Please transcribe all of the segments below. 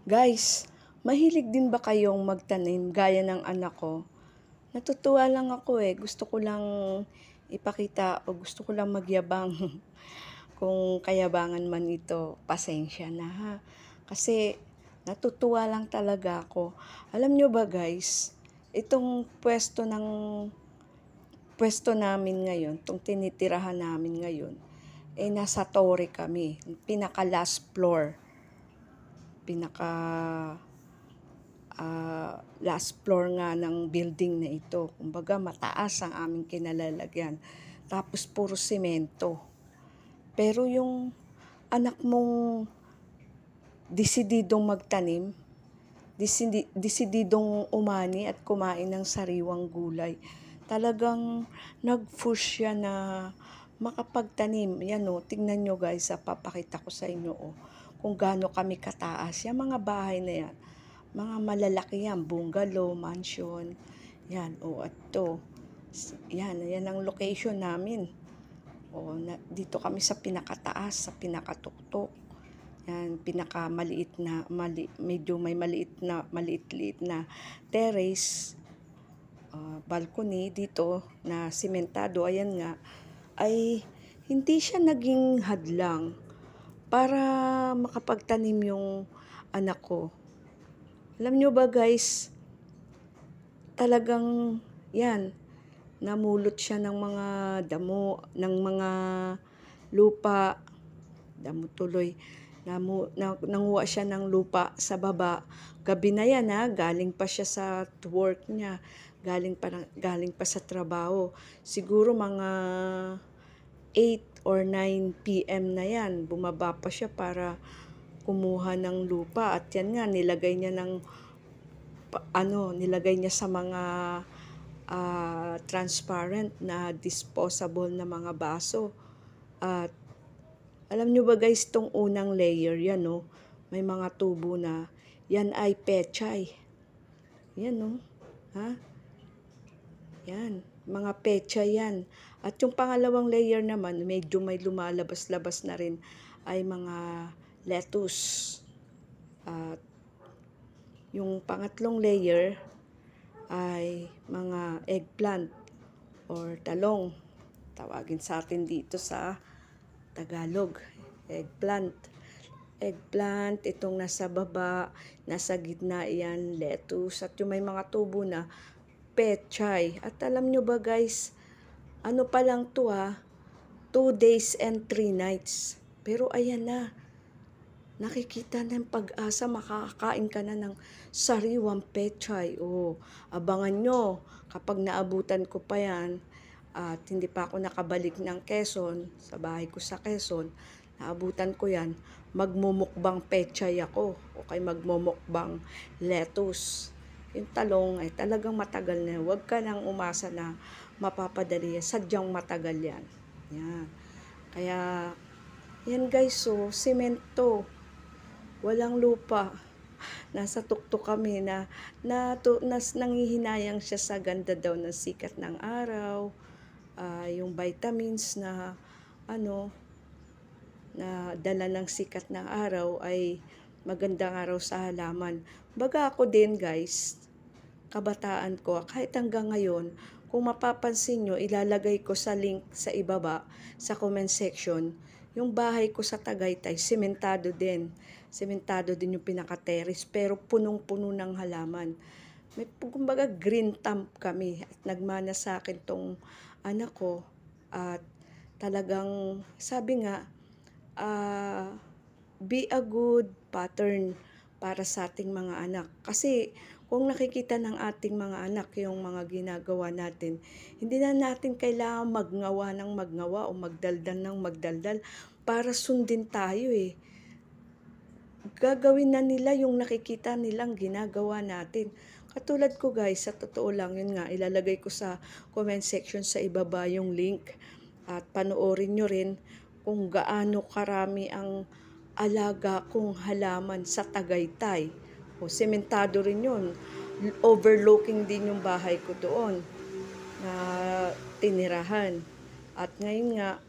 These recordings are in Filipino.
Guys, mahilig din ba kayong magtanim gaya ng anak ko? Natutuwa lang ako gusto ko lang ipakita o gusto ko lang magyabang. Kung kayabangan man ito, pasensya na ha. Kasi natutuwa lang talaga ako. Alam nyo ba guys, itong pwesto namin ngayon, itong tinitirahan namin ngayon, nasa Torre kami, pinaka last floor, pinaka last floor nga ng building na ito. Kumbaga mataas ang aming kinalalagyan. Tapos puro semento. Pero yung anak mong desididong magtanim, desididong umani at kumain ng sariwang gulay. Talagang nag-push siya na makapagtanim. Yan tingnan nyo guys, papakita ko sa inyo kung gaano kami kataas. Yung mga bahay na yan, mga malalaki yan, bungalow, mansion. Yan, at to. Yan ang location namin. Dito kami sa pinakataas, sa pinakatuktok. Yan, pinakamaliit na, medyo may maliit-liit na terrace, balcony dito na simentado. Ayan nga, ay hindi siya naging hadlang para makapagtanim yung anak ko. Alam nyo ba guys, talagang yan, namulot siya ng mga damo, ng mga lupa, damo tuloy, nanguha siya ng lupa sa baba. Gabi na yan galing pa siya sa work niya, galing pa sa trabaho. Siguro mga 8 or 9 PM na yan, bumaba pa siya para kumuha ng lupa. At yan nga, nilagay niya sa mga transparent na disposable na mga baso. At alam nyo ba guys, itong unang layer yan may mga tubo na, yan ay pechay. Yan yan, mga pechay yan. At yung pangalawang layer naman, medyo may lumalabas-labas na rin, ay mga lettuce. At yung pangatlong layer ay mga eggplant or talong. Tawagin sa atin dito sa Tagalog, eggplant. Eggplant, itong nasa baba, nasa gitna yan, lettuce. At yung may mga tubo na, pechay. At alam nyo ba guys, ano pa lang to 2 days and 3 nights. Pero ayan na, nakikita ng pag-asa, makakakain ka na ng sariwang pechay. Abangan nyo, kapag naabutan ko pa yan, at hindi pa ako nakabalik ng Quezon, sa bahay ko sa Quezon, naabutan ko yan, magmumukbang pechay ako, o kay magmumukbang lettuce. Yung talong ay talagang matagal na. Huwag ka nang umasa na mapapadali yan. Sadyang matagal yan. Yan. Kaya, yan guys, semento. Walang lupa. Nasa tuktok kami na nangihinayang siya sa ganda daw ng sikat ng araw. Yung vitamins na na dala ng sikat ng araw ay magandang araw sa halaman. Baga ako din guys, kabataan ko, kahit hanggang ngayon, kung mapapansin nyo, ilalagay ko sa link sa ibaba, sa comment section, yung bahay ko sa Tagaytay, sementado din. Sementado din yung pinaka-terrace, pero punong-puno ng halaman. Kumbaga green thumb kami at nagmana sa akin tong anak ko. At talagang sabi nga, be a good pattern para sa ating mga anak. Kasi kung nakikita ng ating mga anak yung mga ginagawa natin, hindi na natin kailangan magngawa ng magngawa o magdaldal ng magdaldal para sundin tayo Gagawin na nila yung nakikita nilang ginagawa natin. Katulad ko guys, sa totoo lang, yun nga, ilalagay ko sa comment section sa ibaba yung link. At panoorin nyo rin kung gaano karami ang alaga kong halaman sa Tagaytay. Sementado rin yun. Overlooking din yung bahay ko doon na tinirahan. At ngayon nga,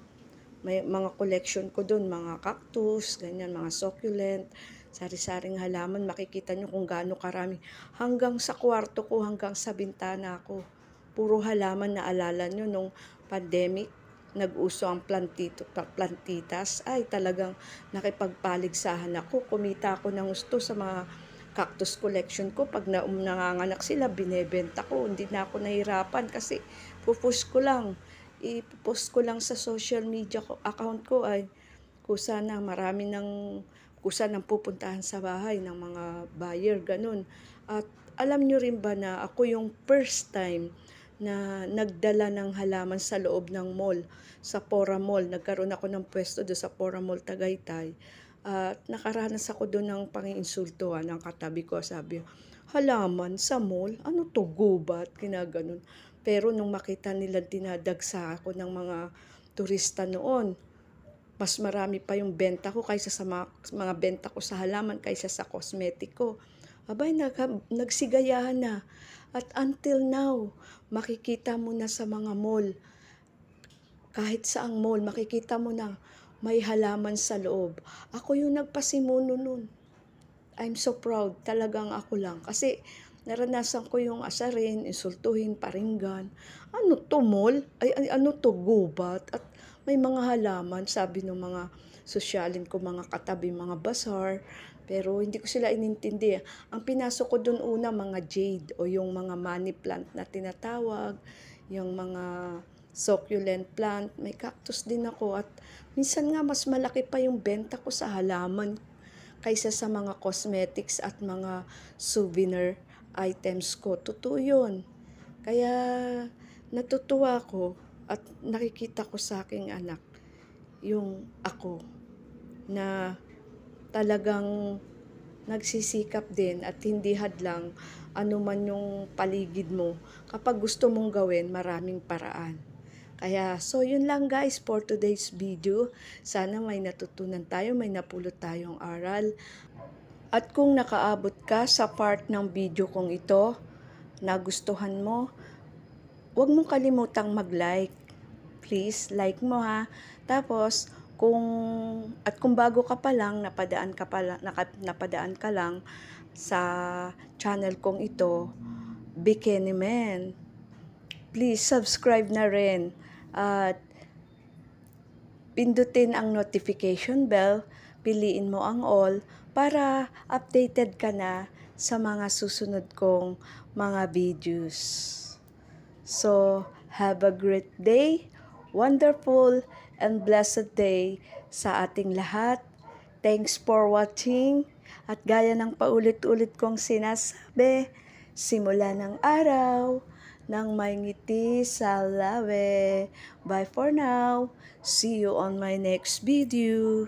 may mga collection ko doon, mga cactus, ganyan, mga succulent. sari-saring halaman, makikita nyo kung gaano karami. Hanggang sa kwarto ko, hanggang sa bintana ko, puro halaman. Naalala nyo nung pandemic, nag-uso ang plantitas, ay talagang nakipagpaligsahan ako. Kumita ako ng gusto sa mga cactus collection ko. Pag nanganganak sila, binebenta ko. Hindi na ako nahirapan kasi ipopost ko lang sa social media account ko, ay kusa nang pupuntahan sa bahay ng mga buyer, ganun. At alam nyo rin ba na ako yung first time na nagdala ng halaman sa loob ng mall, sa Pora Mall. Nagkaroon ako ng pwesto doon sa Pora Mall, Tagaytay. At nakaranas ako doon ng panginsultuhan ng katabi ko. Sabi, halaman sa mall? Ano to, gubat? Kinaganon. Pero nung makita nila dinadagsa ako ng mga turista noon, mas marami pa yung benta ko kaysa sa mga benta ko sa halaman, kaysa sa cosmetic ko. Abay, nagsigayahan na. At until now, makikita mo na sa mga mall, kahit saang mall, makikita mo na may halaman sa loob. Ako yung nagpasimuno nun. I'm so proud. Talagang ako lang. Kasi naranasan ko yung asarin, insultuhin, paringgan. Ano to, mall? Ay, ano to, gubat? At may mga halaman, sabi ng mga sosyalin ko, mga katabi, mga bazaar. Pero hindi ko sila inintindi. Ang pinasok ko dun una, mga jade o yung mga money plant na tinatawag, yung mga succulent plant. May cactus din ako at minsan nga mas malaki pa yung benta ko sa halaman kaysa sa mga cosmetics at mga souvenir items ko. Totoo yun. Kaya natutuwa ko at nakikita ko sa aking anak yung ako na talagang nagsisikap din at hindi hadlang anuman yung paligid mo. Kapag gusto mong gawin, maraming paraan. Kaya, so yun lang guys for today's video. Sana may natutunan tayo, may napulot tayong aral. At kung nakaabot ka sa part ng video kong ito, nagustuhan mo, huwag mong kalimutang mag-like. Please, like mo ha. Tapos, kung bago ka pa lang, napadaan ka lang sa channel kong ito, Bikini Men, please subscribe na rin at pindutin ang notification bell, piliin mo ang all para updated ka na sa mga susunod kong mga videos. So, have a great day, wonderful and blessed day sa ating lahat. Thanks for watching. At gaya ng paulit-ulit kong sinasabi, simula ng araw, nang may ngiti sa labi. Bye for now. See you on my next video.